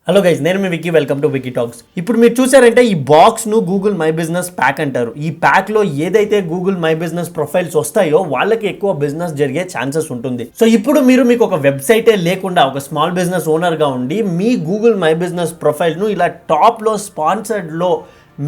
Hello guys, నేను మీ Vicky. Welcome to Vicky talks. ఇప్పుడు మీరు చూసారంటే ఈ బాక్స్ను గూగుల్ మై బిజినెస్ ప్యాక్ అంటారు. ఈ ప్యాక్లో ఏదైతే గూగుల్ మై బిజినెస్ ప్రొఫైల్స్ వస్తాయో వాళ్ళకి ఎక్కువ బిజినెస్ జరిగే ఛాన్సెస్ ఉంటుంది. సో ఇప్పుడు మీకు ఒక వెబ్సైటే లేకుండా ఒక స్మాల్ బిజినెస్ ఓనర్గా ఉండి మీ గూగుల్ మై బిజినెస్ ప్రొఫైల్ను ఇలా టాప్లో స్పాన్సర్డ్లో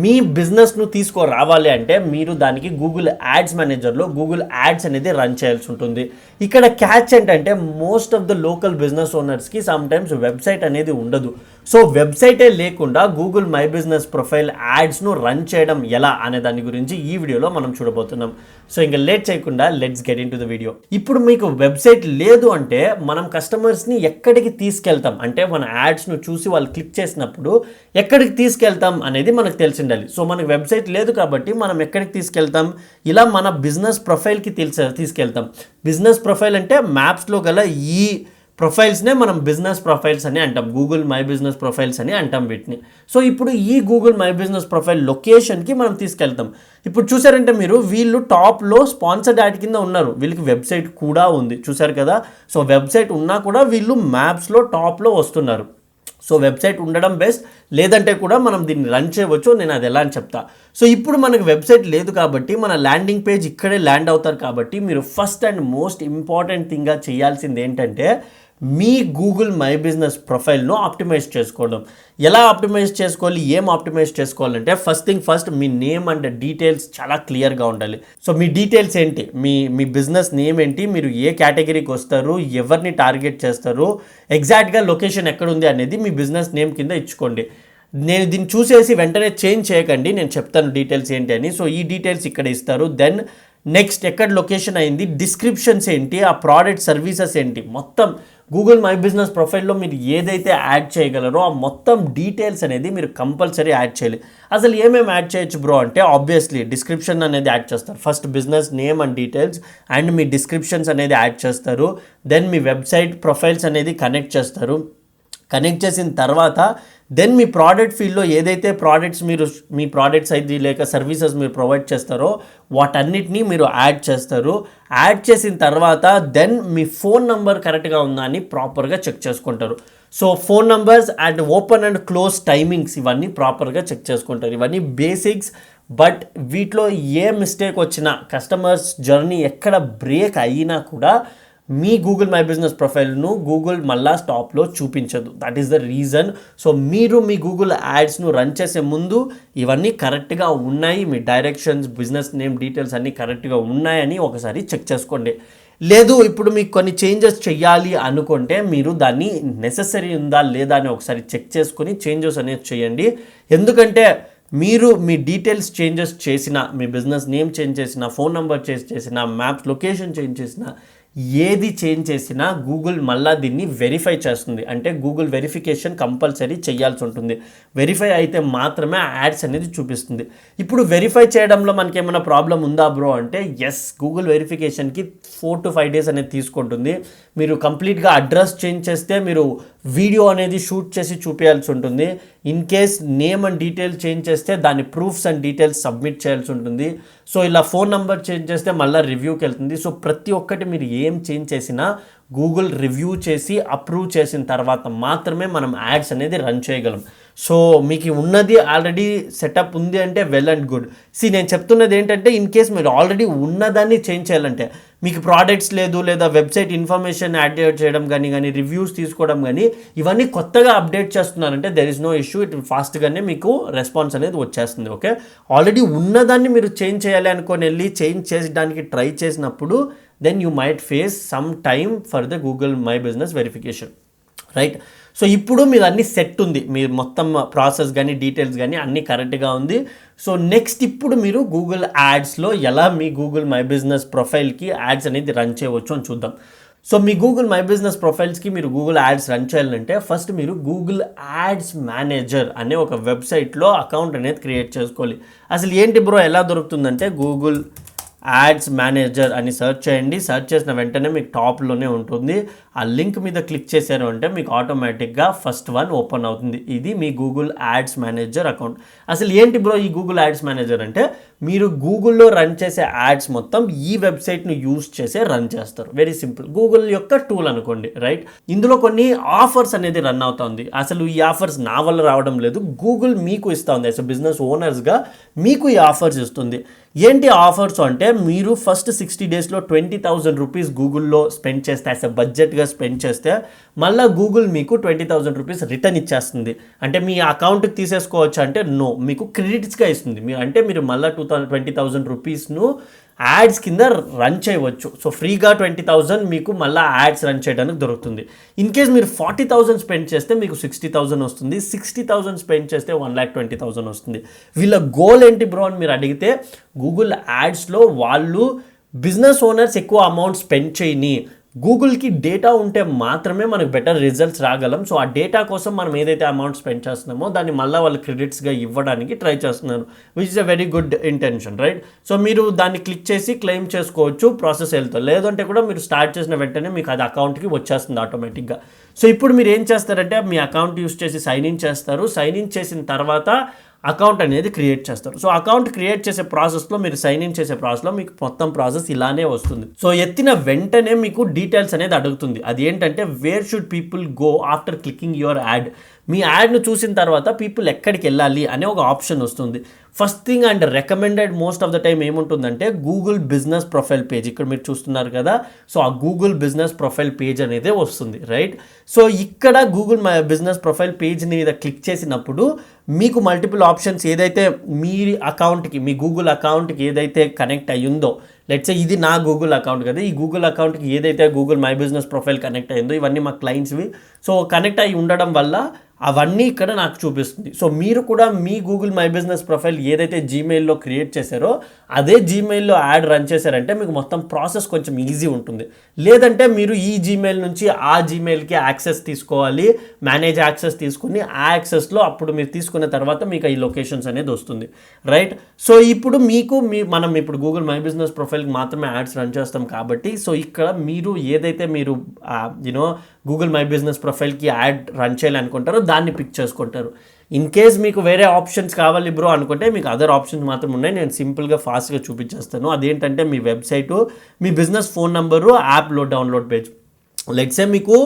మీ బిజినెస్ను తీసుకురావాలి అంటే మీరు దానికి గూగుల్ యాడ్స్ మేనేజర్లో గూగుల్ యాడ్స్ అనేది రన్ చేయాల్సి ఉంటుంది. ఇక్కడ క్యాచ్ ఏంటంటే most of the local business ఓనర్స్కి సమ్టైమ్స్ వెబ్సైట్ అనేది ఉండదు. సో వెబ్సైటే లేకుండా గూగుల్ మై బిజినెస్ ప్రొఫైల్ యాడ్స్ను రన్ చేయడం ఎలా అనే దాని గురించి ఈ వీడియోలో మనం చూడబోతున్నాం. సో ఇంకా లేట్ చేయకుండా let's get in to the video. ఇప్పుడు మీకు వెబ్సైట్ లేదు అంటే మనం కస్టమర్స్ని ఎక్కడికి తీసుకెళ్తాం అంటే మన యాడ్స్ను చూసి వాళ్ళు క్లిక్ చేసినప్పుడు ఎక్కడికి తీసుకెళ్తాం అనేది మనకు తెలిసి ఉండాలి. సో మనకు వెబ్సైట్ లేదు కాబట్టి మనం ఎక్కడికి తీసుకెళ్తాం, ఇలా మన బిజినెస్ ప్రొఫైల్కి తీసుకెళ్తాం. బిజినెస్ ప్రొఫైల్ అంటే మ్యాప్స్లో గల ఈ ప్రొఫైల్స్నే మనం బిజినెస్ ప్రొఫైల్స్ అని అంటాం, గూగుల్ మై బిజినెస్ ప్రొఫైల్స్ అని అంటాం వీటిని. సో ఇప్పుడు ఈ గూగుల్ మై బిజినెస్ ప్రొఫైల్ లొకేషన్కి మనం తీసుకెళ్తాం. ఇప్పుడు చూసారంటే మీరు వీళ్ళు టాప్లో స్పాన్సర్డ్ యాడ్ కింద ఉన్నారు, వీళ్ళకి వెబ్సైట్ కూడా ఉంది చూసారు కదా. సో వెబ్సైట్ ఉన్నా కూడా వీళ్ళు మ్యాప్స్లో టాప్లో వస్తున్నారు. సో వెబ్సైట్ ఉండడం బెస్ట్, లేదంటే కూడా మనం దీన్ని రన్ చేయవచ్చు. నేను అది ఎలా అని చెప్తా. సో ఇప్పుడు మనకు వెబ్సైట్ లేదు కాబట్టి మన ల్యాండింగ్ పేజ్ ఇక్కడే ల్యాండ్ అవుతారు కాబట్టి మీరు ఫస్ట్ అండ్ మోస్ట్ ఇంపార్టెంట్ థింగ్గా చేయాల్సింది ఏంటంటే మీ గూగుల్ మై బిజినెస్ ప్రొఫైల్ను ఆప్టిమైజ్ చేసుకోవడం. ఎలా ఆప్టిమైజ్ చేసుకోవాలి, ఏం ఆప్టిమైజ్ చేసుకోవాలంటే first thing first me name and details చాలా క్లియర్గా ఉండాలి. సో మీ డీటెయిల్స్ ఏంటి, మీ బిజినెస్ నేమ్ ఏంటి, మీరు ఏ కేటగిరీకి వస్తారు, ఎవరిని టార్గెట్ చేస్తారు, ఎగ్జాక్ట్గా లొకేషన్ ఎక్కడుంది అనేది మీ బిజినెస్ నేమ్ కింద ఇచ్చుకోండి. నేను దీన్ని చూసేసి వెంటనే చేంజ్ చేయకండి, నేను చెప్తాను డీటెయిల్స్ ఏంటి అని. సో ఈ డీటెయిల్స్ ఇక్కడ ఇస్తారు. దెన్ నెక్స్ట్ ఎక్కడ లొకేషన్ అయింది, డిస్క్రిప్షన్స్ ఏంటి, ఆ ప్రోడక్ట్ సర్వీసెస్ ఏంటి, మొత్తం గూగుల్ మై బిజినెస్ ప్రొఫైల్లో మీరు ఏదైతే యాడ్ చేయగలరో ఆ మొత్తం డీటెయిల్స్ అనేది మీరు కంపల్సరీ యాడ్ చేయాలి. అసలు ఏమేమి యాడ్ చేయొచ్చు బ్రో అంటే ఆబ్వియస్లీ డిస్క్రిప్షన్ అనేది యాడ్ చేస్తారు. First business name and details and me descriptions అనేది యాడ్ చేస్తారు. దెన్ మీ వెబ్సైట్ ప్రొఫైల్స్ అనేది కనెక్ట్ చేస్తారు. కనెక్ట్ చేసిన తర్వాత దెన్ మీ ప్రోడక్ట్ ఫీల్డ్లో ఏదైతే ప్రోడక్ట్స్ మీరు మీ ప్రోడక్ట్స్ అయితే లేక సర్వీసెస్ మీరు ప్రొవైడ్ చేస్తారో వాటన్నిటినీ మీరు యాడ్ చేస్తారు. యాడ్ చేసిన తర్వాత దెన్ మీ ఫోన్ నంబర్ కరెక్ట్గా ఉందా అని ప్రాపర్గా చెక్ చేసుకుంటారు. So phone numbers and open and close timings ఇవన్నీ ప్రాపర్గా చెక్ చేసుకుంటారు. ఇవన్నీ బేసిక్స్. బట్ వీటిలో ఏ మిస్టేక్ వచ్చినా, కస్టమర్స్ జర్నీ ఎక్కడ బ్రేక్ అయినా కూడా మీ గూగుల్ మై బిజినెస్ ప్రొఫైల్ను గూగుల్ మళ్ళా టాప్లో చూపించదు. That is the reason. So మీరు మీ గూగుల్ యాడ్స్ను రన్ చేసే ముందు ఇవన్నీ కరెక్ట్గా ఉన్నాయి, మీ డైరెక్షన్స్, బిజినెస్ నేమ్ డీటెయిల్స్ అన్నీ కరెక్ట్గా ఉన్నాయని ఒకసారి చెక్ చేసుకోండి. లేదు ఇప్పుడు మీకు కొన్ని చేంజెస్ చేయాలి అనుకుంటే మీరు దాన్ని నెసెసరీ ఉందా లేదా అని ఒకసారి చెక్ చేసుకొని చేంజెస్ అనేది చేయండి. ఎందుకంటే మీరు మీ డీటెయిల్స్ చేంజెస్ చేసినా, మీ బిజినెస్ నేమ్ చేంజ్ చేసినా, ఫోన్ నెంబర్ చేంజ్ చేసినా, మ్యాప్స్ లొకేషన్ చేంజ్ చేసినా, ఏది చేంజ్ చేసినా గూగుల్ మళ్ళీ దీన్ని వెరిఫై చేస్తుంది. అంటే గూగుల్ వెరిఫికేషన్ కంపల్సరీ చేయాల్సి ఉంటుంది. వెరిఫై అయితే మాత్రమే యాడ్స్ అనేది చూపిస్తుంది. ఇప్పుడు వెరిఫై చేయడంలో మనకి ఏమైనా ప్రాబ్లం ఉందా బ్రో అంటే ఎస్, గూగుల్ వెరిఫికేషన్కి 4 to 5 days అనేది తీసుకుంటుంది. మీరు కంప్లీట్గా అడ్రస్ చేంజ్ చేస్తే మీరు వీడియో అనేది షూట్ చేసి చూపించాల్సి ఉంటుంది. In case name and details change చేస్తే దాని ప్రూఫ్స్ అండ్ డీటెయిల్స్ సబ్మిట్ చేయాల్సి ఉంటుంది. సో ఇలా ఫోన్ నెంబర్ చేంజ్ చేస్తే మళ్ళీ రివ్యూకి వెళ్తుంది. సో ప్రతి ఒక్కటి మీరు ఏం చేంజ్ చేసినా గూగుల్ రివ్యూ చేసి అప్రూవ్ చేసిన తర్వాత మాత్రమే మనం యాడ్స్ అనేది రన్ చేయగలం. సో మీకు ఉన్నది ఆల్రెడీ సెటప్ ఉంది అంటే వెల్ అండ్ గుడ్. నేను చెప్తున్నది ఏంటంటే ఇన్ కేస్ మీరు ఆల్రెడీ ఉన్నదాన్ని చేంజ్ చేయాలంటే, మీకు ప్రోడక్ట్స్ లేదు లేదా వెబ్సైట్ ఇన్ఫర్మేషన్ యాడ్ చేయడం కానీ రివ్యూస్ తీసుకోవడం కానీ ఇవన్నీ కొత్తగా అప్డేట్ చేస్తున్నారంటే there is no issue. It ఫాస్ట్గానే మీకు రెస్పాన్స్ అనేది వచ్చేస్తుంది. ఓకే, ఆల్రెడీ ఉన్నదాన్ని మీరు చేంజ్ చేయాలి అనుకొని వెళ్ళి చేంజ్ చేసడానికి ట్రై చేసినప్పుడు then you might face some time for the Google my business verification, right. So ఇప్పుడు మీరు అన్నీ సెట్ ఉంది, మీరు మొత్తం ప్రాసెస్ కానీ డీటెయిల్స్ కానీ అన్నీ కరెక్ట్గా ఉంది. సో నెక్స్ట్ ఇప్పుడు మీరు గూగుల్ యాడ్స్లో ఎలా మీ గూగుల్ మై బిజినెస్ ప్రొఫైల్కి యాడ్స్ అనేది రన్ చేయవచ్చు అని చూద్దాం. సో మీ గూగుల్ మై బిజినెస్ ప్రొఫైల్స్కి మీరు గూగుల్ యాడ్స్ రన్ చేయాలంటే ఫస్ట్ మీరు గూగుల్ యాడ్స్ మేనేజర్ అనే ఒక వెబ్సైట్లో అకౌంట్ అనేది క్రియేట్ చేసుకోవాలి. అసలు ఏంటి బ్రో ఎలా దొరుకుతుందంటే గూగుల్ యాడ్స్ మేనేజర్ అని సెర్చ్ చేయండి. సెర్చ్ చేసిన వెంటనే మీకు టాప్లోనే ఉంటుంది. ఆ లింక్ మీద క్లిక్ చేశారు అంటే మీకు ఆటోమేటిక్గా ఫస్ట్ వన్ ఓపెన్ అవుతుంది. ఇది మీ గూగుల్ యాడ్స్ మేనేజర్ అకౌంట్. అసలు ఏంటి బ్రో ఈ గూగుల్ యాడ్స్ మేనేజర్ అంటే, మీరు గూగుల్లో రన్ చేసే యాడ్స్ మొత్తం ఈ వెబ్సైట్ను యూస్ చేసే రన్ చేస్తారు. వెరీ సింపుల్, గూగుల్ యొక్క టూల్ అనుకోండి, రైట్? ఇందులో కొన్ని ఆఫర్స్ అనేది రన్ అవుతుంది. అసలు ఈ ఆఫర్స్ నా వల్ల రావడం లేదు, గూగుల్ మీకు ఇస్తూ ఉంది. యాజ్ బిజినెస్ ఓనర్స్గా మీకు ఈ ఆఫర్స్ ఇస్తుంది. ఏంటి ఆఫర్స్ అంటే, మీరు ఫస్ట్ 60 డేస్లో 20,000 రూపీస్ గూగుల్లో స్పెండ్ చేస్తే, యాజ్ అ బడ్జెట్గా స్పెండ్ చేస్తే మళ్ళీ గూగుల్ మీకు 20,000 రూపీస్ రిటర్న్ ఇచ్చేస్తుంది. అంటే మీ అకౌంట్కి తీసేసుకోవచ్చు అంటే నో, మీకు క్రెడిట్స్గా ఇస్తుంది. మీరు మళ్ళీ 20,000 రూపీస్ను యాడ్స్ కింద రన్ చేయవచ్చు. సో ఫ్రీగా 20,000 మీకు మళ్ళీ యాడ్స్ రన్ చేయడానికి దొరుకుతుంది. ఇన్ కేస్ మీరు 40,000 స్పెండ్ చేస్తే మీకు 60,000 వస్తుంది. 60,000 స్పెండ్ చేస్తే 1,20,000 వస్తుంది. వీళ్ళ గోల్ ఏంటి బ్రో అని మీరు అడిగితే, గూగుల్ యాడ్స్లో వాళ్ళు బిజినెస్ ఓనర్స్ ఎక్కువ అమౌంట్ స్పెండ్ చేయని, గూగుల్కి డేటా ఉంటే మాత్రమే మనకు బెటర్ రిజల్ట్స్ రాగలం. సో ఆ డేటా కోసం మనం ఏదైతే అమౌంట్ స్పెండ్ చేస్తున్నామో దాన్ని మళ్ళీ వాళ్ళు క్రెడిట్స్గా ఇవ్వడానికి ట్రై చేస్తున్నారు, which is a very good intention, right? So మీరు దాన్ని క్లిక్ చేసి క్లెయిమ్ చేసుకోవచ్చు, ప్రాసెస్ వెళ్తుంది. లేదంటే కూడా మీరు స్టార్ట్ చేసిన వెంటనే మీకు అది అకౌంట్కి వచ్చేస్తుంది ఆటోమేటిక్గా. సో ఇప్పుడు మీరు ఏం చేస్తారంటే, మీ అకౌంట్ యూస్ చేసి సైన్ ఇన్ చేస్తారు. సైన్ ఇన్ చేసిన తర్వాత అకౌంట్ అనేది క్రియేట్ చేస్తారు. సో అకౌంట్ క్రియేట్ చేసే ప్రాసెస్లో, మీరు సైన్ ఇన్ చేసే ప్రాసెస్లో మీకు మొత్తం ప్రాసెస్ ఇలానే వస్తుంది. సో ఎత్తిన వెంటనే మీకు డీటెయిల్స్ అనేది అడుగుతుంది. అది ఏంటంటే, where should people go after clicking your ad. మీ యాడ్ను చూసిన తర్వాత పీపుల్ ఎక్కడికి వెళ్ళాలి అనే ఒక ఆప్షన్ వస్తుంది. First thing and recommended most of the time ఏముంటుందంటే, గూగుల్ బిజినెస్ ప్రొఫైల్ పేజ్. ఇక్కడ మీరు చూస్తున్నారు కదా, సో ఆ గూగుల్ బిజినెస్ ప్రొఫైల్ పేజ్ అనేది వస్తుంది, రైట్? సో ఇక్కడ గూగుల్ బిజినెస్ ప్రొఫైల్ పేజ్ మీద క్లిక్ చేసినప్పుడు మీకు మల్టిపుల్ ఆప్షన్స్, ఏదైతే మీ అకౌంట్కి, మీ గూగుల్ అకౌంట్కి ఏదైతే కనెక్ట్ అయ్యిందో, లెట్స్ సే ఇది నా గూగుల్ అకౌంట్ కదా, ఈ గూగుల్ అకౌంట్కి ఏదైతే Google my business profile connect అయ్యిందో, ఇవన్నీ మా క్లయింట్స్వి. సో కనెక్ట్ అయ్యి ఉండడం వల్ల అవన్నీ ఇక్కడ నాకు చూపిస్తుంది. సో మీరు కూడా మీ గూగుల్ మై బిజినెస్ ప్రొఫైల్ ఏదైతే జీమెయిల్లో క్రియేట్ చేశారో అదే జీమెయిల్లో యాడ్ రన్ చేశారంటే మీకు మొత్తం ప్రాసెస్ కొంచెం ఈజీ ఉంటుంది. లేదంటే మీరు ఈ జీమెయిల్ నుంచి ఆ జీమెయిల్కి యాక్సెస్ తీసుకోవాలి, మేనేజ్ యాక్సెస్ తీసుకుని ఆ యాక్సెస్లో అప్పుడు మీరు తీసుకున్న తర్వాత మీకు ఈ లొకేషన్స్ అనేది వస్తుంది, రైట్? సో ఇప్పుడు మనం ఇప్పుడు గూగుల్ మై బిజినెస్ ప్రొఫైల్కి మాత్రమే యాడ్స్ రన్ చేస్తాం కాబట్టి, సో ఇక్కడ మీరు ఏదైతే మీరు గూగుల్ మై బిజినెస్ ప్రొఫైల్కి యాడ్ రన్ చేయాలనుకుంటారో దాన్ని పిక్ చేసుకుంటారు. ఇన్ కేస్ మీకు వేరే ఆప్షన్స్ కావాలి బ్రో అనుకుంటే, మీకు అదర్ ఆప్షన్స్ మాత్రం ఉన్నాయి. నేను సింపుల్గా ఫాస్ట్గా చూపించేస్తాను. అదేంటంటే, మీ వెబ్సైటు, మీ బిజినెస్ ఫోన్ నెంబరు, యాప్లో డౌన్లోడ్ పేజ్. లెట్స్ సే మీకు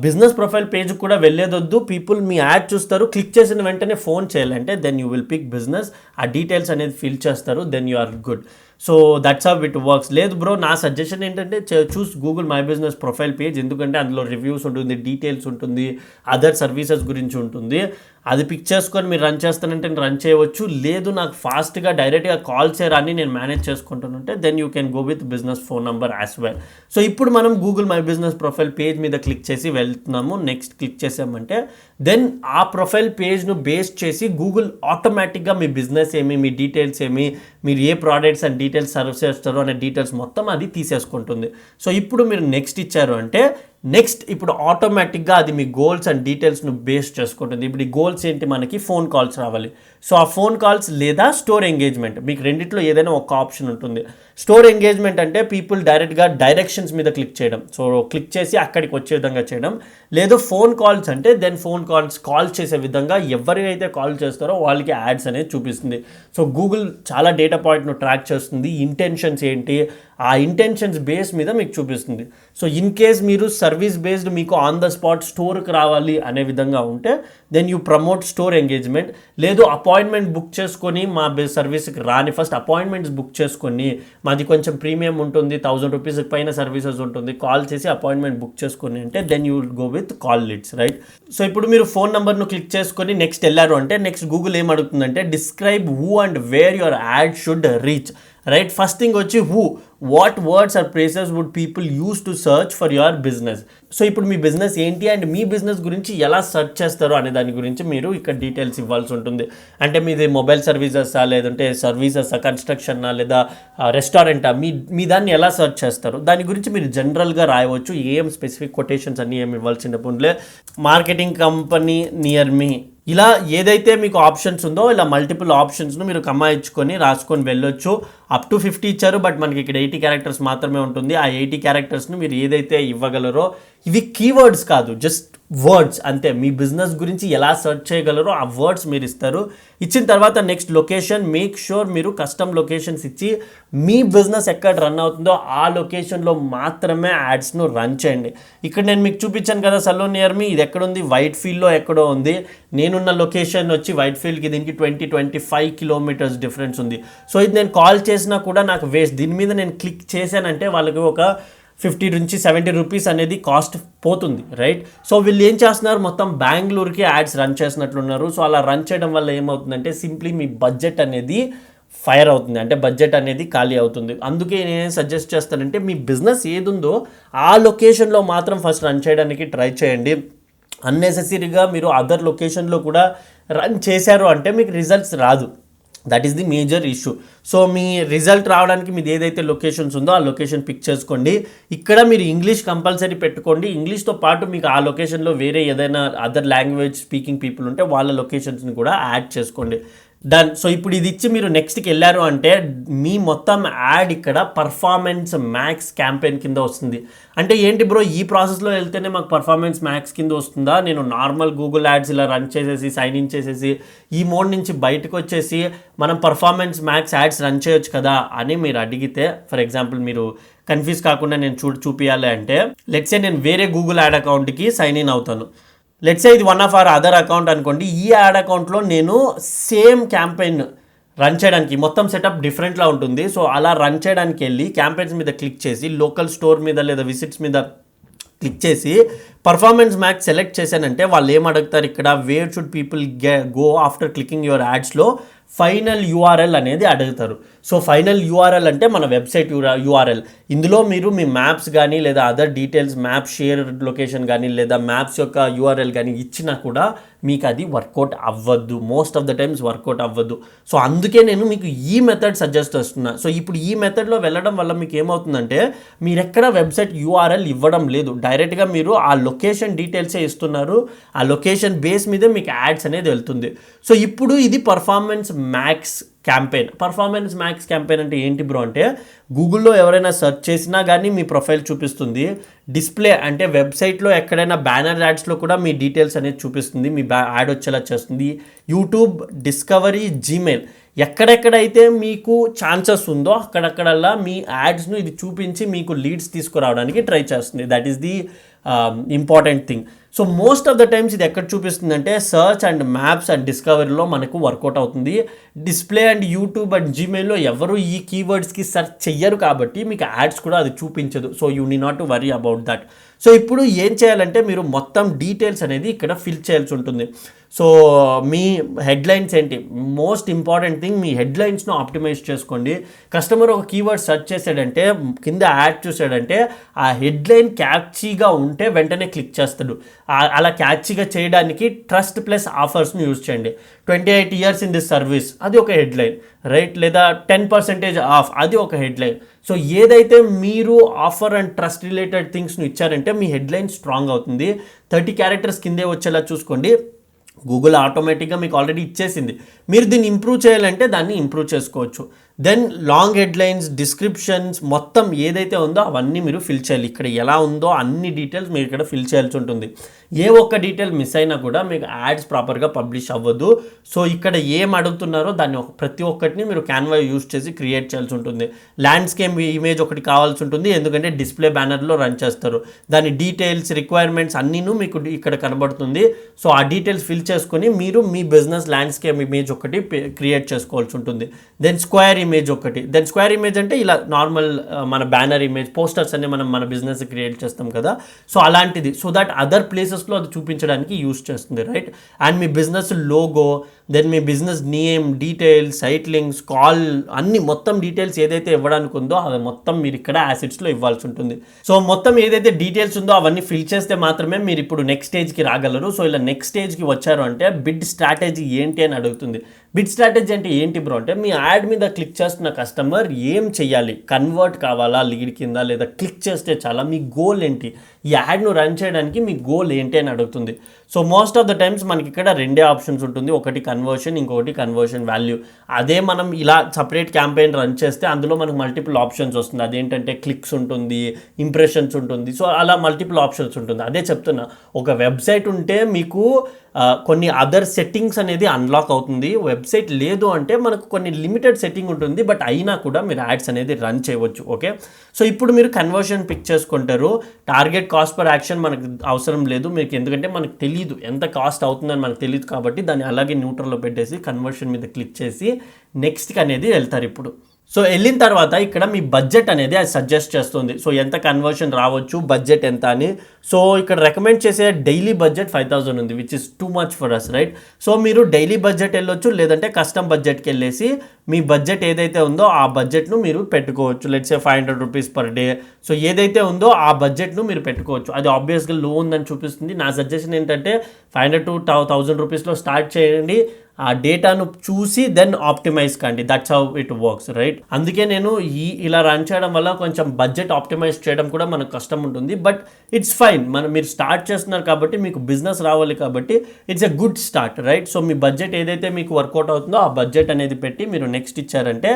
బిజినెస్ ప్రొఫైల్ పేజ్ కూడా వెళ్ళేదొద్దు, పీపుల్ మీ యాడ్ చూస్తారు, క్లిక్ చేసిన వెంటనే ఫోన్ చేయాలంటే then you will pick business. ఆ డీటెయిల్స్ అనేది ఫిల్ చేస్తారు, then you are good. So that's how it works. లేదు బ్రో, నా సజెషన్ ఏంటంటే choose Google my business profile page. ఎందుకంటే అందులో రివ్యూస్ ఉంటుంది, డీటెయిల్స్ ఉంటుంది, అదర్ సర్వీసెస్ గురించి ఉంటుంది. అది పిక్ చేసుకొని మీరు రన్ చేస్తానంటే రన్ చేయవచ్చు. లేదు నాకు ఫాస్ట్గా డైరెక్ట్గా కాల్ చేయరాని నేను మేనేజ్ చేసుకుంటానంటే then you can go with business phone number as well. So ఇప్పుడు మనం Google my business profile page మీద క్లిక్ చేసి వెళ్తున్నాము. నెక్స్ట్ క్లిక్ చేసామంటే దెన్ ఆ ప్రొఫైల్ పేజ్ను బేస్ చేసి గూగుల్ ఆటోమేటిక్గా మీ బిజినెస్ ఏమి, మీ డీటెయిల్స్ ఏమి, మీరు ఏ ప్రోడక్ట్స్ అండ్ డీటెయిల్స్ సర్వ్ చేస్తారో అనే డీటెయిల్స్ మొత్తం అది తీసేసుకుంటుంది. సో ఇప్పుడు మీరు నెక్స్ట్ ఇచ్చారు అంటే నెక్స్ట్ ఇప్పుడు ఆటోమేటిక్గా అది మీ గోల్స్ అండ్ డీటెయిల్స్ను బేస్ చేసుకుంటుంది. ఇప్పుడు ఈ గోల్స్ ఏంటి, మనకి ఫోన్ కాల్స్ రావాలి. సో ఆ ఫోన్ కాల్స్ లేదా స్టోర్ ఎంగేజ్మెంట్, మీకు రెండిట్లో ఏదైనా ఒక ఆప్షన్ ఉంటుంది. స్టోర్ ఎంగేజ్మెంట్ అంటే పీపుల్ డైరెక్ట్గా డైరెక్షన్స్ మీద క్లిక్ చేయడం, సో క్లిక్ చేసి అక్కడికి వచ్చే విధంగా చేయడం. లేదు ఫోన్ కాల్స్ అంటే దెన్ ఫోన్ కాల్ చేసే విధంగా ఎవరికైతే కాల్ చేస్తారో వాళ్ళకి యాడ్స్ అనేది చూపిస్తుంది. సో గూగుల్ చాలా డేటా పాయింట్ను ట్రాక్ చేస్తుంది, ఇంటెన్షన్స్ ఏంటి, ఆ ఇంటెన్షన్స్ బేస్ మీద మీకు చూపిస్తుంది. సో ఇన్ కేస్ మీరు సర్వీస్ బేస్డ్ మీకు ఆన్ ద స్పాట్ స్టోర్కి రావాలి అనే విధంగా ఉంటే then you promote store engagement. లేదు అపాయింట్మెంట్ బుక్ చేసుకొని మా సర్వీస్కి రాని, ఫస్ట్ అపాయింట్మెంట్స్ బుక్ చేసుకొని, మాది కొంచెం ప్రీమియం ఉంటుంది, 1000 రూపీస్ పైన సర్వీసెస్ ఉంటుంది, కాల్ చేసి అపాయింట్మెంట్ బుక్ చేసుకొని అంటే then you will go with call leads, right? So ఇప్పుడు మీరు ఫోన్ నెంబర్ను క్లిక్ చేసుకొని నెక్స్ట్ వెళ్ళారు అంటే నెక్స్ట్ గూగుల్ ఏం అడుగుతుందంటే describe who and where your ad should reach, right? First thing వచ్చి who, what words or places would people use to search for your business. So ఇప్పుడు మీ బిజినెస్ ఏంటి అండ్ మీ బిజినెస్ గురించి ఎలా సెర్చ్ చేస్తారో అనే దాని గురించి మీరు ఇక్కడ డీటెయిల్స్ ఇవ్వాల్సి ఉంటుంది. అంటే మీది మొబైల్ సర్వీసెసా, లేదంటే సర్వీసెసా, కన్స్ట్రక్షనా, లేదా రెస్టారెంటా, మీ దాన్ని ఎలా సెర్చ్ చేస్తారు దాని గురించి మీరు జనరల్గా రాయవచ్చు. ఏం స్పెసిఫిక్ కొటేషన్స్ అన్నీ ఏమి ఇవ్వాల్సిన పనులే. మార్కెటింగ్ కంపెనీ నియర్ మీ, ఇలా ఏదైతే మీకు ఆప్షన్స్ ఉందో ఇలా మల్టిపుల్ ఆప్షన్స్ను మీరు కమాయించుకొని రాసుకొని వెళ్ళొచ్చు. అప్ టు 50 ఇచ్చారు, బట్ మనకి ఇక్కడ 80 క్యారెక్టర్స్ మాత్రమే ఉంటుంది. ఆ 80 క్యారెక్టర్స్ను మీరు ఏదైతే ఇవ్వగలరో, ఇవి కీవర్డ్స్ కాదు, జస్ట్ వర్డ్స్ అంతే. మీ బిజినెస్ గురించి ఎలా సెర్చ్ చేయగలరో ఆ వర్డ్స్ మీరు ఇస్తారు. ఇచ్చిన తర్వాత నెక్స్ట్ లొకేషన్, మేక్ షూర్ మీరు కస్టమ్ లొకేషన్స్ ఇచ్చి మీ బిజినెస్ ఎక్కడ రన్ అవుతుందో ఆ లొకేషన్లో మాత్రమే యాడ్స్ను రన్ చేయండి. ఇక్కడ నేను మీకు చూపించాను కదా సలూన్ నియర్ మీ, ఇది ఎక్కడుంది, వైట్ ఫీల్డ్లో ఎక్కడో ఉంది. నేనున్న లొకేషన్ వచ్చి వైట్ ఫీల్డ్కి దీనికి 20-25 కిలోమీటర్స్ డిఫరెన్స్ ఉంది. సో ఇది నేను కాల్ చేసినా కూడా నాకు వేస్ట్. దీని మీద నేను క్లిక్ చేశానంటే వాళ్ళకి ఒక 50 నుంచి 70 రూపీస్ అనేది కాస్ట్ పోతుంది, రైట్? సో వీళ్ళు ఏం చేస్తున్నారు, మొత్తం బెంగళూరుకి యాడ్స్ రన్ చేసినట్లున్నారు. సో అలా రన్ చేయడం వల్ల ఏమవుతుందంటే సింప్లీ మీ బడ్జెట్ అనేది ఫైర్ అవుతుంది, అంటే బడ్జెట్ అనేది ఖాళీ అవుతుంది. అందుకే నేను సజెస్ట్ చేస్తానంటే మీ బిజినెస్ ఏది ఉందో ఆ లొకేషన్లో మాత్రం ఫస్ట్ రన్ చేయడానికి ట్రై చేయండి. అన్నెసెసరీగా మీరు అదర్ లొకేషన్లో కూడా రన్ చేశారు అంటే మీకు రిజల్ట్స్ రాదు. That is the major issue. So me result రావడానికి మీది ఏదైతే లొకేషన్స్ ఉందో ఆ లొకేషన్ పిక్ చేసుకోండి. ఇక్కడ మీరు ఇంగ్లీష్ కంపల్సరీ పెట్టుకోండి. ఇంగ్లీష్తో పాటు మీకు ఆ లొకేషన్లో వేరే ఏదైనా అదర్ లాంగ్వేజ్ స్పీకింగ్ పీపుల్ ఉంటే వాళ్ళ లొకేషన్స్ని కూడా యాడ్ చేసుకోండి. డన్. సో ఇప్పుడు ఇది ఇచ్చి మీరు నెక్స్ట్కి వెళ్ళారు అంటే మీ మొత్తం యాడ్ ఇక్కడ పర్ఫార్మెన్స్ మ్యాక్స్ క్యాంపెయిన్ కింద వస్తుంది. అంటే ఏంటి బ్రో, ఈ ప్రాసెస్లో వెళ్తేనే మాకు పర్ఫార్మెన్స్ మ్యాక్స్ కింద వస్తుందా? నేను నార్మల్ గూగుల్ యాడ్స్ ఇలా రన్ చేసేసి సైన్ ఇన్ చేసేసి ఈ మోడ్ నుంచి బయటకు వచ్చేసి మనం పర్ఫార్మెన్స్ మ్యాక్స్ యాడ్స్ రన్ చేయొచ్చు కదా అని మీరు అడిగితే, ఫర్ ఎగ్జాంపుల్ మీరు కన్ఫ్యూజ్ కాకుండా నేను చూపించాలి అంటే, లెట్స్ సే నేను వేరే గూగుల్ యాడ్ అకౌంట్కి సైన్ ఇన్ అవుతాను. లెట్స్ సే ఇది one of our other account అనుకోండి. ఈ యాడ్ అకౌంట్లో నేను సేమ్ క్యాంపెయిన్ రన్ చేయడానికి మొత్తం సెటప్ డిఫరెంట్లా ఉంటుంది. సో అలా రన్ చేయడానికి వెళ్ళి క్యాంపెయిన్స్ మీద క్లిక్ చేసి లోకల్ స్టోర్ మీద లేదా విజిట్స్ మీద క్లిక్ చేసి పర్ఫార్మెన్స్ మ్యాక్స్ సెలెక్ట్ చేశానంటే వాళ్ళు ఏం అడుగుతారు ఇక్కడ, where should people go after clicking your యాడ్స్లో ఫైనల్ యూఆర్ఎల్ అనేది అడుగుతారు. సో ఫైనల్ యూఆర్ఎల్ అంటే మన వెబ్సైట్ యూఆర్ఎల్. ఇందులో మీరు మీ మ్యాప్స్ కానీ లేదా other details, map share location కానీ లేదా మ్యాప్స్ యొక్క యూఆర్ఎల్ కానీ ఇచ్చినా కూడా మీకు అది వర్కౌట్ అవ్వద్దు. Most of the times work out అవ్వద్దు. సో అందుకే నేను మీకు ఈ మెథడ్ సజెస్ట్ చేస్తున్నా. సో ఇప్పుడు ఈ మెథడ్లో వెళ్ళడం వల్ల మీకు ఏమవుతుందంటే మీరు ఎక్కడ వెబ్సైట్ యూఆర్ఎల్ ఇవ్వడం లేదు, డైరెక్ట్గా మీరు ఆ లొకేషన్ డీటెయిల్సే ఇస్తున్నారు. ఆ లొకేషన్ బేస్ మీదే మీకు యాడ్స్ అనేది వెళ్తుంది. సో ఇప్పుడు ఇది performance max campaign. Performance max campaign అంటే ఏంటి బ్రో అంటే, గూగుల్లో ఎవరైనా సెర్చ్ చేసినా కానీ మీ ప్రొఫైల్ చూపిస్తుంది. డిస్ప్లే అంటే వెబ్సైట్లో ఎక్కడైనా బ్యానర్ యాడ్స్లో కూడా మీ డీటెయిల్స్ అనేది చూపిస్తుంది, మీ యాడ్ వచ్చేలా చేస్తుంది. యూట్యూబ్, డిస్కవరీ, జీమెయిల్ ఎక్కడెక్కడైతే మీకు ఛాన్సెస్ ఉందో అక్కడక్కడల్లా మీ యాడ్స్ను ఇది చూపించి మీకు లీడ్స్ తీసుకురావడానికి ట్రై చేస్తుంది. That is the important thing. So most of the times ఇది ఎక్కడ చూపిస్తుంది అంటే సర్చ్ అండ్ మ్యాప్స్ అండ్ డిస్కవరీలో మనకు వర్కౌట్ అవుతుంది. డిస్ప్లే అండ్ యూట్యూబ్ అండ్ జీమెయిల్లో ఎవరు ఈ కీవర్డ్స్కి సెర్చ్ చెయ్యరు కాబట్టి మీకు యాడ్స్ కూడా అది చూపించదు. So you need not to worry about that. So ఇప్పుడు ఏం చేయాలంటే మీరు మొత్తం డీటెయిల్స్ అనేది ఇక్కడ ఫిల్ చేయాల్సి ఉంటుంది. సో మీ హెడ్లైన్స్ ఏంటి, మోస్ట్ ఇంపార్టెంట్ థింగ్, మీ హెడ్లైన్స్ను ఆప్టిమైజ్ చేసుకోండి. కస్టమర్ ఒక కీవర్డ్ సెర్చ్ చేశాడంటే, కింద యాడ్ చూసాడంటే ఆ హెడ్లైన్ క్యాచీగా ఉంటే వెంటనే క్లిక్ చేస్తాడు. అలా క్యాచీగా చేయడానికి ట్రస్ట్ ప్లస్ ఆఫర్స్ని యూజ్ చేయండి. 28 years ఇన్ దిస్ సర్వీస్ అది ఒక హెడ్లైన్, రైట్? లేదా 10% ఆఫ్ అది ఒక హెడ్లైన్. సో ఏదైతే మీరు ఆఫర్ అండ్ ట్రస్ట్ రిలేటెడ్ థింగ్స్ను ఇచ్చారంటే మీ హెడ్లైన్ స్ట్రాంగ్ అవుతుంది. 30 క్యారెక్టర్స్ కిందే వచ్చేలా చూసుకోండి. గూగుల్ ఆటోమేటిక్గా మీకు ఆల్రెడీ ఇచ్చేసింది. మీరు దీన్ని ఇంప్రూవ్ చేయాలంటే దాన్ని ఇంప్రూవ్ చేసుకోవచ్చు. దెన్ లాంగ్ హెడ్లైన్స్, డిస్క్రిప్షన్స్ మొత్తం ఏదైతే ఉందో అవన్నీ మీరు ఫిల్ చేయాలి. ఇక్కడ ఎలా ఉందో అన్ని డీటెయిల్స్ మీరు ఇక్కడ ఫిల్ చేయాల్సి ఉంటుంది. ఏ ఒక్క డీటెయిల్ మిస్ అయినా కూడా మీకు యాడ్స్ ప్రాపర్గా పబ్లిష్ అవ్వదు. సో ఇక్కడ ఏం అడుగుతున్నారో దాన్ని ప్రతి ఒక్కటిని మీరు క్యాన్వా యూజ్ చేసి క్రియేట్ చేయాల్సి ఉంటుంది. ల్యాండ్స్కేప్ ఇమేజ్ ఒకటి కావాల్సి ఉంటుంది, ఎందుకంటే డిస్ప్లే బ్యానర్లో రన్ చేస్తారు. దాని డీటెయిల్స్, రిక్వైర్మెంట్స్ అన్నీను మీకు ఇక్కడ కనబడుతుంది. సో ఆ డీటెయిల్స్ ఫిల్ చేసుకొని మీరు మీ బిజినెస్ ల్యాండ్స్కేప్ ఇమేజ్ ఒకటి క్రియేట్ చేసుకోవాల్సి ఉంటుంది. దెన్ స్క్వేర్ ఇమేజ్ ఒకటి. దెన్ స్క్వేర్ ఇమేజ్ అంటే ఇలా నార్మల్ మన బ్యానర్ ఇమేజ్, పోస్టర్స్ అన్ని మనం మన బిజినెస్ క్రియేట్ చేస్తాం కదా, సో అలాంటిది. సో దట్ అదర్ ప్లేసెస్లో అది చూపించడానికి యూజ్ చేస్తుంది, రైట్? అండ్ మీ బిజినెస్ లోగో, దెన్ మీ business name, details, site links, call అన్ని మొత్తం డీటెయిల్స్ ఏదైతే ఇవ్వడానికి ఉందో అది మొత్తం మీరు ఇక్కడ యాసిడ్స్లో ఇవ్వాల్సి ఉంటుంది. సో మొత్తం ఏదైతే డీటెయిల్స్ ఉందో అవన్నీ ఫిల్ చేస్తే మాత్రమే మీరు ఇప్పుడు నెక్స్ట్ స్టేజ్కి రాగలరు. సో ఇలా నెక్స్ట్ స్టేజ్కి వచ్చారు అంటే బిడ్ స్ట్రాటజీ ఏంటి అని అడుగుతుంది. బిడ్ స్ట్రాటజీ అంటే ఏంటి బ్రో అంటే, మీ యాడ్ మీద క్లిక్ చేస్తున్న కస్టమర్ ఏం చేయాలి, కన్వర్ట్ కావాలా లీడ్ కింద, లేదా క్లిక్ చేస్తే చాలా, మీ గోల్ ఏంటి, ఈ యాడ్ను రన్ చేయడానికి మీ గోల్ ఏంటి అని అడుగుతుంది. So most of the times మనకి ఇక్కడ రెండే ఆప్షన్స్ ఉంటుంది, ఒకటి కన్వర్షన్, ఇంకొకటి కన్వర్షన్ వాల్యూ. అదే మనం ఇలా సపరేట్ క్యాంపెయిన్ రన్ చేస్తే అందులో మనకు మల్టిపుల్ ఆప్షన్స్ వస్తుంది. అదేంటంటే క్లిక్స్ ఉంటుంది, ఇంప్రెషన్స్ ఉంటుంది, సో అలా మల్టిపుల్ ఆప్షన్స్ ఉంటుంది. అదే చెప్తున్నా, ఒక వెబ్సైట్ ఉంటే మీకు కొన్ని అదర్ సెట్టింగ్స్ అనేది అన్లాక్ అవుతుంది. వెబ్సైట్ లేదు అంటే మనకు కొన్ని లిమిటెడ్ సెట్టింగ్ ఉంటుంది, బట్ అయినా కూడా మీరు యాడ్స్ అనేది రన్ చేయవచ్చు. ఓకే, సో ఇప్పుడు మీరు కన్వర్షన్ పిక్ చేసుకుంటారు. టార్గెట్ కాస్ట్ పర్ యాక్షన్ మనకు అవసరం లేదు మీకు, ఎందుకంటే మనకు తెలియదు ఎంత కాస్ట్ అవుతుందని మనకు తెలియదు కాబట్టి దాన్ని అలాగే న్యూట్రల్లో పెట్టేసి కన్వర్షన్ మీద క్లిక్ చేసి నెక్స్ట్కి అనేది వెళ్తారు. ఇప్పుడు సో వెళ్ళిన తర్వాత ఇక్కడ మీ బడ్జెట్ అనేది అది సజెస్ట్ చేస్తుంది. సో ఎంత కన్వర్షన్ రావచ్చు, బడ్జెట్ ఎంత అని. సో ఇక్కడ రికమెండ్ చేసే డైలీ బడ్జెట్ 5,000 ఉంది, which is too much for us, right. So మీరు డైలీ బడ్జెట్ వెళ్ళొచ్చు, లేదంటే కస్టమ్ బడ్జెట్కి వెళ్ళేసి మీ బడ్జెట్ ఏదైతే ఉందో ఆ బడ్జెట్ను మీరు పెట్టుకోవచ్చు. Let's say 500 rupees per day. So ఏదైతే ఉందో ఆ బడ్జెట్ను మీరు పెట్టుకోవచ్చు. అది ఆబ్వియస్గా లో ఉందని చూపిస్తుంది. నా సజెషన్ ఏంటంటే 500 to 1,000 రూపీస్లో స్టార్ట్ చేయండి. ఆ డేటాను చూసి దెన్ ఆప్టిమైజ్ కండి. That's how it works, right. అందుకే నేను ఇలా రన్ చేయడం వల్ల కొంచెం బడ్జెట్ ఆప్టిమైజ్ చేయడం కూడా మనకు కష్టం ఉంటుంది, బట్ ఇట్స్ ఫైన్. మీరు స్టార్ట్ చేస్తున్నారు కాబట్టి, మీకు బిజినెస్ రావాలి కాబట్టి it's a good start, right. So me budget ఏదైతే మీకు వర్కౌట్ అవుతుందో ఆ బడ్జెట్ అనేది పెట్టి మీరు నెక్స్ట్ ఇచ్చారంటే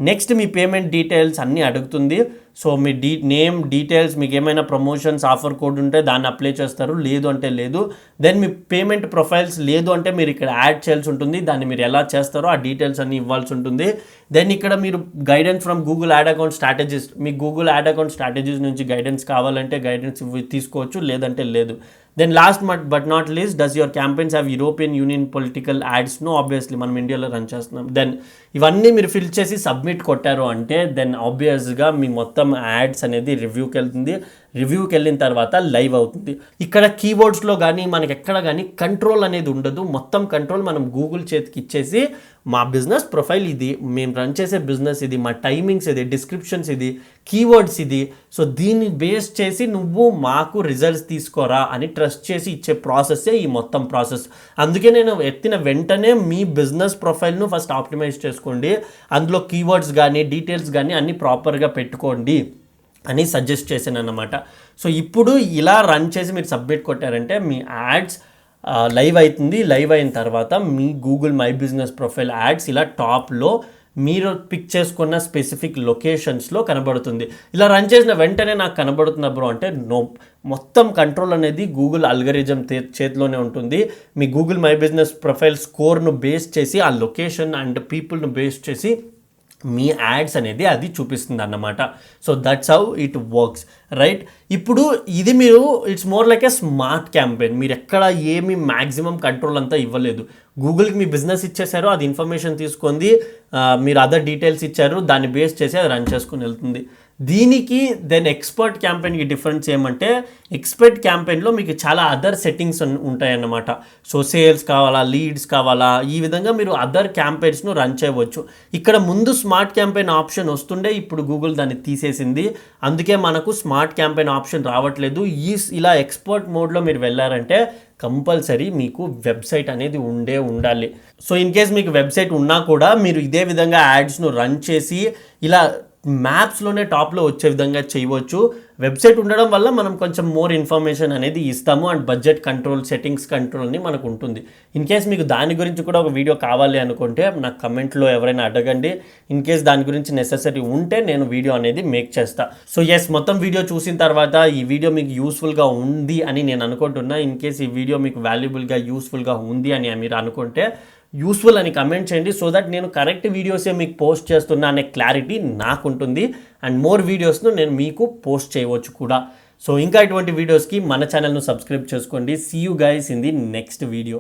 నెక్స్ట్ మీ పేమెంట్ డీటెయిల్స్ అన్నీ అడుగుతుంది. సో మీ నేమ్ డీటెయిల్స్, మీకు ఏమైనా ప్రమోషన్స్ ఆఫర్ కోడ్ ఉంటే దాన్ని అప్లై చేస్తారు, లేదు అంటే లేదు. దెన్ మీ పేమెంట్ ప్రొఫైల్స్ లేదు అంటే మీరు ఇక్కడ యాడ్ చేయాల్సి ఉంటుంది. దాన్ని మీరు ఎలా చేస్తారో ఆ డీటెయిల్స్ అన్ని ఇవ్వాల్సి ఉంటుంది. దెన్ ఇక్కడ మీరు guidance from Google ad account strategies, మీకు గూగుల్ యాడ్ అకౌంట్ స్ట్రాటజీస్ నుంచి గైడెన్స్ కావాలంటే గైడెన్స్ తీసుకోవచ్చు, లేదంటే లేదు. Then last but not least, does your campaigns have European Union political ads? No, obviously మనం ఇండియాలో రన్ చేస్తున్నాం. దెన్ ఇవన్నీ మీరు ఫిల్ చేసి సబ్మిట్ కొట్టారు అంటే దెన్ ఆబ్వియస్గా మీ మొత్తం యాడ్స్ అనేది రివ్యూకి వెళ్తుంది. రివ్యూకి వెళ్ళిన తర్వాత లైవ్ అవుతుంది. ఇక్కడ కీవర్డ్స్లో కానీ మనకి ఎక్కడ కానీ కంట్రోల్ అనేది ఉండదు. మొత్తం కంట్రోల్ మనం గూగుల్ చేతికి ఇచ్చేసి మా బిజినెస్ ప్రొఫైల్ ఇది, మేము రన్ చేసే బిజినెస్ ఇది, మా టైమింగ్స్ ఇది, డిస్క్రిప్షన్స్ ఇది, కీవర్డ్స్ ఇది, సో దీన్ని బేస్ చేసి నువ్వు మాకు రిజల్ట్స్ తీసుకోరా అని ట్రస్ట్ చేసి ఇచ్చే ప్రాసెస్సే ఈ మొత్తం ప్రాసెస్. అందుకే నేను ఎత్తిన వెంటనే మీ బిజినెస్ ప్రొఫైల్ను ఫస్ట్ ఆప్టిమైజ్ చేసుకోండి, అందులో కీవర్డ్స్ కానీ డీటెయిల్స్ కానీ అన్నీ ప్రాపర్గా పెట్టుకోండి అని సజెస్ట్ చేశాను అన్నమాట. సో ఇప్పుడు ఇలా రన్ చేసి మీరు సబ్మిట్ కొట్టారంటే మీ యాడ్స్ లైవ్ అవుతుంది. లైవ్ అయిన తర్వాత మీ Google my business profile ads ఇలా టాప్లో మీరు పిక్ చేసుకున్న స్పెసిఫిక్ లొకేషన్స్లో కనబడుతుంది. ఇలా రన్ చేసిన వెంటనే నాకు కనబడుతున్న బ్రో అంటే నో, మొత్తం కంట్రోల్ అనేది గూగుల్ అల్గరిజం చేతిలోనే ఉంటుంది. మీ గూగుల్ మై బిజినెస్ ప్రొఫైల్ స్కోర్ను బేస్ చేసి, ఆ లొకేషన్ అండ్ పీపుల్ను బేస్ చేసి మీ యాడ్స్ అనేది అది చూపిస్తుంది అన్నమాట. So that's how it works, right. ఇప్పుడు ఇది మీరు it's more like A smart campaign. మీరు ఎక్కడ ఏమి మ్యాక్సిమం కంట్రోల్ అంతా ఇవ్వలేదు. గూగుల్కి మీ బిజినెస్ ఇచ్చేసారు, అది ఇన్ఫర్మేషన్ తీసుకుంది, మీరు అదర్ డీటెయిల్స్ ఇచ్చారు, దాన్ని బేస్ చేసి అది రన్ చేసుకుని వెళ్తుంది. దీనికి దెన్ ఎక్స్పర్ట్ క్యాంపెయిన్కి డిఫరెన్స్ ఏమంటే, ఎక్స్పర్ట్ క్యాంపెయిన్లో మీకు చాలా అదర్ సెట్టింగ్స్ ఉంటాయన్నమాట. సో సేల్స్ కావాలా, లీడ్స్ కావాలా, ఈ విధంగా మీరు అదర్ క్యాంపెయిన్స్ను రన్ చేయవచ్చు. ఇక్కడ ముందు స్మార్ట్ క్యాంపెయిన్ ఆప్షన్ వస్తుండే, ఇప్పుడు గూగుల్ దాన్ని తీసేసింది. అందుకే మనకు స్మార్ట్ క్యాంపెయిన్ ఆప్షన్ రావట్లేదు. ఇలా ఎక్స్పర్ట్ మోడ్లో మీరు వెళ్ళారంటే కంపల్సరీ మీకు వెబ్సైట్ అనేది ఉండాలి. సో ఇన్ కేస్ మీకు వెబ్సైట్ ఉన్నా కూడా మీరు ఇదే విధంగా యాడ్స్ను రన్ చేసి ఇలా మ్యాప్స్లోనే టాప్లో వచ్చే విధంగా చేయవచ్చు. వెబ్సైట్ ఉండడం వల్ల మనం కొంచెం మోర్ ఇన్ఫర్మేషన్ అనేది ఇస్తాము అండ్ బడ్జెట్ కంట్రోల్, సెట్టింగ్స్ కంట్రోల్ని మనకు ఉంటుంది. ఇన్ కేస్ మీకు దాని గురించి కూడా ఒక వీడియో కావాలి అనుకుంటే నాకు కమెంట్లో ఎవరైనా అడగండి. ఇన్ కేస్ దాని గురించి నెసెసరీ ఉంటే నేను వీడియో అనేది మేక్ చేస్తా. సో ఎస్, మొత్తం వీడియో చూసిన తర్వాత ఈ వీడియో మీకు యూస్ఫుల్గా ఉంది అని నేను అనుకుంటున్నా. ఇన్ కేస్ ఈ వీడియో మీకు వాల్యుబుల్గా యూస్ఫుల్గా ఉంది అని మీరు అనుకుంటే యూస్ఫుల్ అని కమెంట్ చేయండి. సో దట్ నేను కరెక్ట్ వీడియోసే మీకు పోస్ట్ చేస్తున్నా అనే క్లారిటీ నాకు ఉంటుంది అండ్ మోర్ వీడియోస్ను నేను మీకు పోస్ట్ చేయవచ్చు కూడా. సో ఇంకా ఇటువంటి వీడియోస్కి మన ఛానల్ను సబ్స్క్రైబ్ చేసుకోండి. See you guys in the next video.